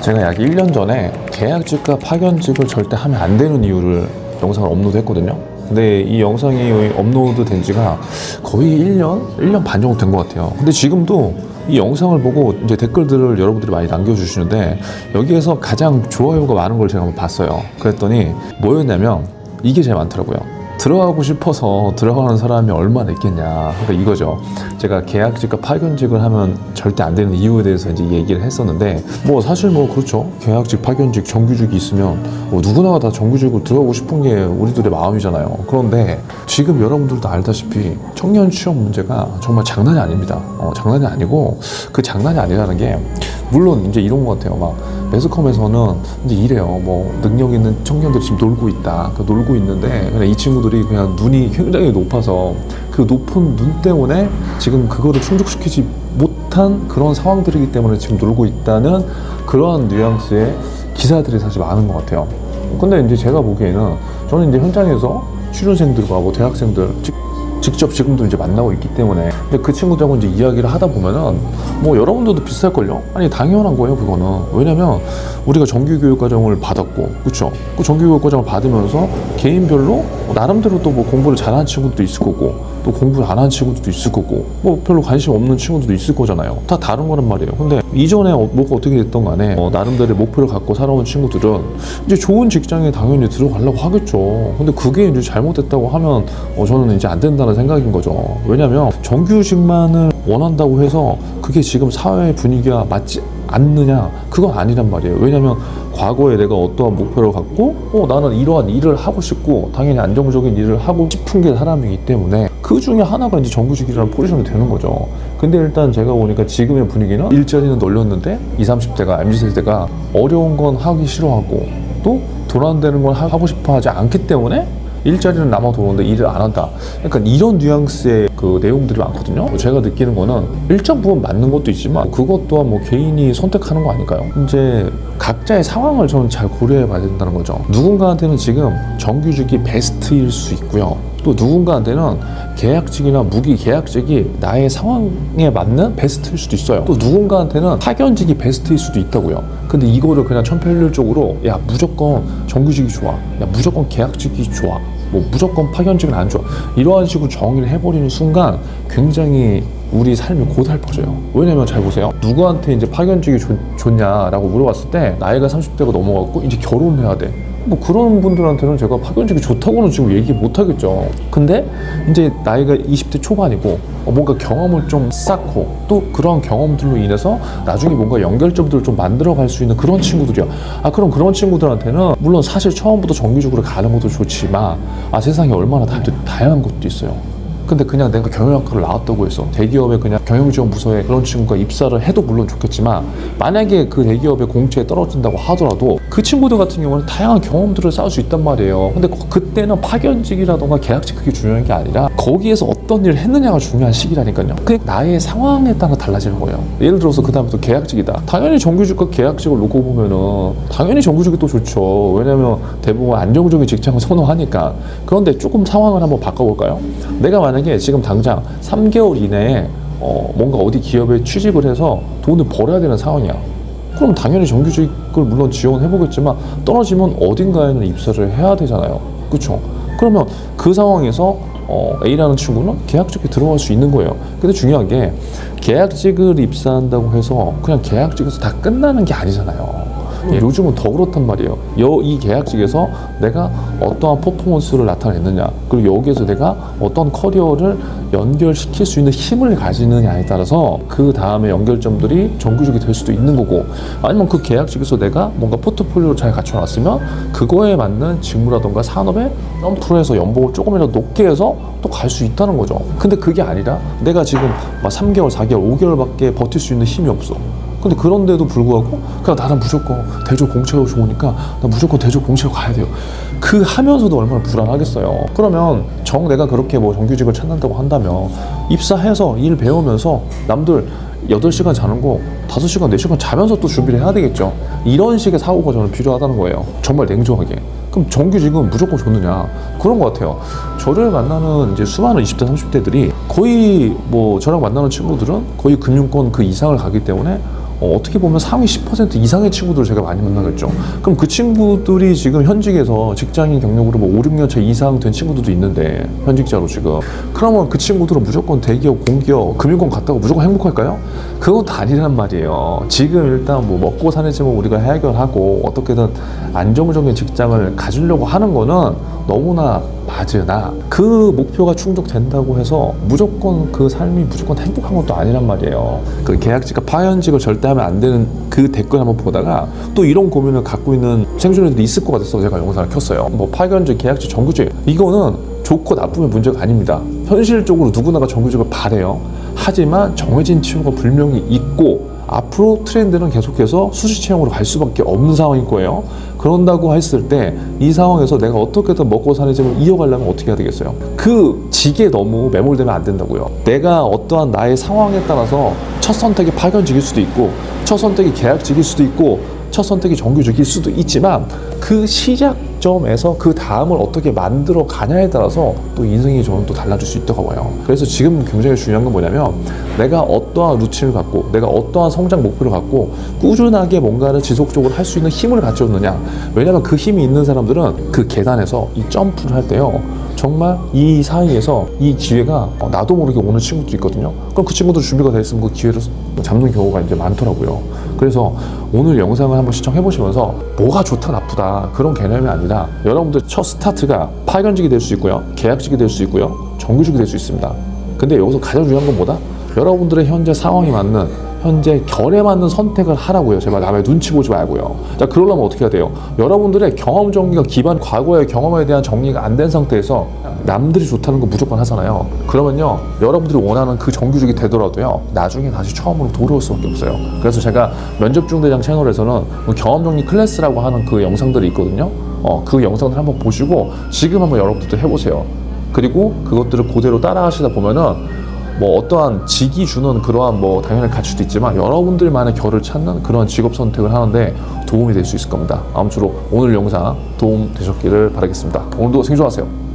제가 약 1년 전에 계약직과 파견직을 절대 하면 안 되는 이유를 영상을 업로드했거든요. 근데 이 영상이 업로드 된 지가 거의 1년 반 정도 된 것 같아요. 근데 지금도 이 영상을 보고 이제 댓글들을 여러분들이 많이 남겨주시는데 여기에서 가장 좋아요가 많은 걸 제가 한번 봤어요. 그랬더니 뭐였냐면 이게 제일 많더라고요. 들어가고 싶어서 들어가는 사람이 얼마나 있겠냐. 그러니까 이거죠. 제가 계약직과 파견직을 하면 절대 안 되는 이유에 대해서 이제 얘기를 했었는데, 뭐 사실 뭐 그렇죠. 계약직, 파견직, 정규직이 있으면 뭐 누구나 다 정규직으로 들어가고 싶은 게 우리들의 마음이잖아요. 그런데 지금 여러분들도 알다시피 청년 취업 문제가 정말 장난이 아닙니다. 장난이 아니고, 그 장난이 아니라는 게 물론 이제 이런 것 같아요. 막 매스컴에서는 이제 이래요. 뭐 능력 있는 청년들이 지금 놀고 있다. 놀고 있는데 그냥 이 친구들이 그냥 눈이 굉장히 높아서 그 높은 눈 때문에 지금 그거를 충족시키지 못한 그런 상황들이기 때문에 지금 놀고 있다는 그러한 뉘앙스의 기사들이 사실 많은 것 같아요. 근데 이제 제가 보기에는 저는 이제 현장에서 취준생들과 뭐 대학생들 직접 지금도 이제 만나고 있기 때문에, 근데 그 친구들하고 이제 이야기를 하다 보면은 뭐 여러분들도 비슷할걸요? 아니 당연한 거예요 그거는. 왜냐면 우리가 정규교육과정을 받았고, 그쵸? 그 정규교육과정을 받으면서 개인별로 나름대로 또 뭐 공부를 잘하는 친구들도 있을 거고, 또 공부를 안 하는 친구들도 있을 거고, 뭐 별로 관심 없는 친구들도 있을 거잖아요. 다 다른 거란 말이에요. 근데 이전에 뭐가 어떻게 됐던 간에 나름대로의 목표를 갖고 살아온 친구들은 이제 좋은 직장에 당연히 들어가려고 하겠죠. 근데 그게 이제 잘못됐다고 하면 저는 이제 안 된다는 생각인 거죠. 왜냐면 정규직만을 원한다고 해서 그게 지금 사회 분위기와 맞지 않느냐? 그건 아니란 말이에요. 왜냐면 과거에 내가 어떠한 목표를 갖고 나는 이러한 일을 하고 싶고 당연히 안정적인 일을 하고 싶은 게 사람이기 때문에 그 중에 하나가 이제 정규직이라는 포지션이 되는 거죠. 근데 일단 제가 보니까 지금의 분위기는 일자리는 널렸는데 20, 30대가 MZ세대가 어려운 건 하기 싫어하고 또 돈 안 되는 건 하고 싶어 하지 않기 때문에 일자리는 남아 도는데 일을 안 한다. 그러니까 이런 뉘앙스의 그 내용들이 많거든요. 제가 느끼는 거는 일정 부분 맞는 것도 있지만 그것 또한 뭐 개인이 선택하는 거 아닐까요? 이제 각자의 상황을 저는 잘 고려해 봐야 된다는 거죠. 누군가한테는 지금 정규직이 베스트일 수 있고요. 또 누군가한테는 계약직이나 무기계약직이 나의 상황에 맞는 베스트일 수도 있어요. 또 누군가한테는 파견직이 베스트일 수도 있다고요. 근데 이거를 그냥 천편일률적으로 야 무조건 정규직이 좋아, 야 무조건 계약직이 좋아, 뭐 무조건 파견직은 안 좋아, 이러한 식으로 정의를 해버리는 순간 굉장히 우리 삶이 고달퍼져요. 왜냐면 잘 보세요. 누구한테 이제 파견직이 좋냐라고 물어봤을 때 나이가 30대가 넘어갔고 이제 결혼해야 돼. 뭐 그런 분들한테는 제가 파견직이 좋다고는 지금 얘기 못 하겠죠. 근데 이제 나이가 20대 초반이고 뭔가 경험을 좀 쌓고 또 그런 경험들로 인해서 나중에 뭔가 연결점들을 좀 만들어 갈 수 있는 그런 친구들이야. 그럼 그런 친구들한테는 물론 사실 처음부터 정규직으로 가는 것도 좋지만 세상에 얼마나 다양한 것도 있어요. 근데 그냥 내가 경영학과를 나왔다고 해서 대기업의 그냥 경영지원부서에 그런 친구가 입사를 해도 물론 좋겠지만, 만약에 그 대기업의 공채에 떨어진다고 하더라도 그 친구들 같은 경우는 다양한 경험들을 쌓을 수 있단 말이에요. 근데 그때는 파견직이라던가 계약직 그게 중요한 게 아니라 거기에서 어떤 일을 했느냐가 중요한 시기라니까요. 그게 나의 상황에 따라 달라지는 거예요. 예를 들어서 그 다음에 또 계약직이다. 당연히 정규직과 계약직을 놓고 보면은 당연히 정규직이 또 좋죠. 왜냐면 대부분 안정적인 직장을 선호하니까. 그런데 조금 상황을 한번 바꿔볼까요? 내가 만약에 지금 당장 3개월 이내에 뭔가 어디 기업에 취직을 해서 돈을 벌어야 되는 상황이야. 그럼 당연히 정규직을 물론 지원해보겠지만 떨어지면 어딘가에는 입사를 해야 되잖아요. 그렇죠? 그러면 그 상황에서 A라는 친구는 계약직에 들어갈 수 있는 거예요. 근데 중요한 게 계약직을 입사한다고 해서 그냥 계약직에서 다 끝나는 게 아니잖아요. 요즘은 더 그렇단 말이에요. 이 계약직에서 내가 어떠한 퍼포먼스를 나타냈느냐, 그리고 여기에서 내가 어떤 커리어를 연결시킬 수 있는 힘을 가지느냐에 따라서 그 다음에 연결점들이 정규직이 될 수도 있는 거고, 아니면 그 계약직에서 내가 뭔가 포트폴리오를 잘 갖춰놨으면 그거에 맞는 직무라던가 산업에 점프를 해서 연봉을 조금이라도 높게 해서 또 갈 수 있다는 거죠. 근데 그게 아니라 내가 지금 막 3개월, 4개월, 5개월밖에 버틸 수 있는 힘이 없어. 근데 그런데도 불구하고 그냥 나는 무조건 대졸 공채가 좋으니까 나 무조건 대졸 공채로 가야 돼요. 그 하면서도 얼마나 불안하겠어요. 그러면 내가 그렇게 뭐 정규직을 찾는다고 한다면 입사해서 일 배우면서 남들 8시간 자는 거 5시간, 4시간 자면서 또 준비를 해야 되겠죠. 이런 식의 사고가 저는 필요하다는 거예요. 정말 냉정하게. 그럼 정규직은 무조건 좋느냐? 그런 것 같아요. 저를 만나는 이제 수많은 20대, 30대들이 거의 뭐 저랑 만나는 친구들은 거의 금융권 그 이상을 가기 때문에 어떻게 보면 상위 10% 이상의 친구들을 제가 많이 만나겠죠. 그럼 그 친구들이 지금 현직에서 직장인 경력으로 뭐 5, 6년 차 이상 된 친구들도 있는데, 현직자로 지금. 그러면 그 친구들은 무조건 대기업, 공기업, 금융권 갔다고 무조건 행복할까요? 그건 아니란 말이에요. 지금 일단 뭐 먹고 사는 집은 우리가 해결하고 어떻게든 안정적인 직장을 가지려고 하는 거는 너무나 맞으나, 그 목표가 충족된다고 해서 무조건 그 삶이 무조건 행복한 것도 아니란 말이에요. 그 계약직과 파견직을 절대 하면 안 되는 그 댓글 한번 보다가 또 이런 고민을 갖고 있는 생존자들이 있을 것 같아서 제가 영상을 켰어요. 뭐 파견직, 계약직, 정규직, 이거는 좋고 나쁘면 문제가 아닙니다. 현실적으로 누구나가 정규직을 바래요. 하지만 정해진 치료가 분명히 있고 앞으로 트렌드는 계속해서 수시 채용으로 갈 수밖에 없는 상황일 거예요. 그런다고 했을 때 이 상황에서 내가 어떻게든 먹고 사는 집을 이어가려면 어떻게 해야 되겠어요? 그 직에 너무 매몰되면 안 된다고요. 내가 어떠한 나의 상황에 따라서 첫 선택이 파견직일 수도 있고, 첫 선택이 계약직일 수도 있고, 첫 선택이 정규직일 수도 있지만, 그 시작점에서 그 다음을 어떻게 만들어 가냐에 따라서 또 인생이 저는 또 달라질 수 있다고 봐요. 그래서 지금 굉장히 중요한 건 뭐냐면, 내가 어떠한 루틴을 갖고, 내가 어떠한 성장 목표를 갖고 꾸준하게 뭔가를 지속적으로 할 수 있는 힘을 가졌느냐. 왜냐면 그 힘이 있는 사람들은 그 계단에서 이 점프를 할 때요, 정말 이 사이에서 이 기회가 나도 모르게 오는 친구도 있거든요. 그럼 그 친구들 준비가 돼 있으면 그 기회를 잡는 경우가 이제 많더라고요. 그래서 오늘 영상을 한번 시청해 보시면서 뭐가 좋다 나쁘다 그런 개념이 아니라, 여러분들 첫 스타트가 파견직이 될 수 있고요, 계약직이 될 수 있고요, 정규직이 될 수 있습니다. 근데 여기서 가장 중요한 건 뭐다? 여러분들의 현재 상황에 맞는, 현재 결에 맞는 선택을 하라고요. 제발 남의 눈치 보지 말고요. 자, 그러려면 어떻게 해야 돼요? 여러분들의 경험 정리가 기반, 과거의 경험에 대한 정리가 안 된 상태에서 남들이 좋다는 거 무조건 하잖아요. 그러면요, 여러분들이 원하는 그 정규직이 되더라도요, 나중에 다시 처음으로 돌아올 수밖에 없어요. 그래서 제가 면접중대장 채널에서는 경험 정리 클래스라고 하는 그 영상들이 있거든요. 그 영상들 한번 보시고 지금 한번 여러분들도 해보세요. 그리고 그것들을 그대로 따라 하시다 보면은 뭐 어떠한 직이 주는 그러한 뭐 당연한 가치도 있지만, 여러분들만의 결을 찾는 그러한 직업 선택을 하는데 도움이 될 수 있을 겁니다. 아무쪼록 오늘 영상 도움 되셨기를 바라겠습니다. 오늘도 생존하세요.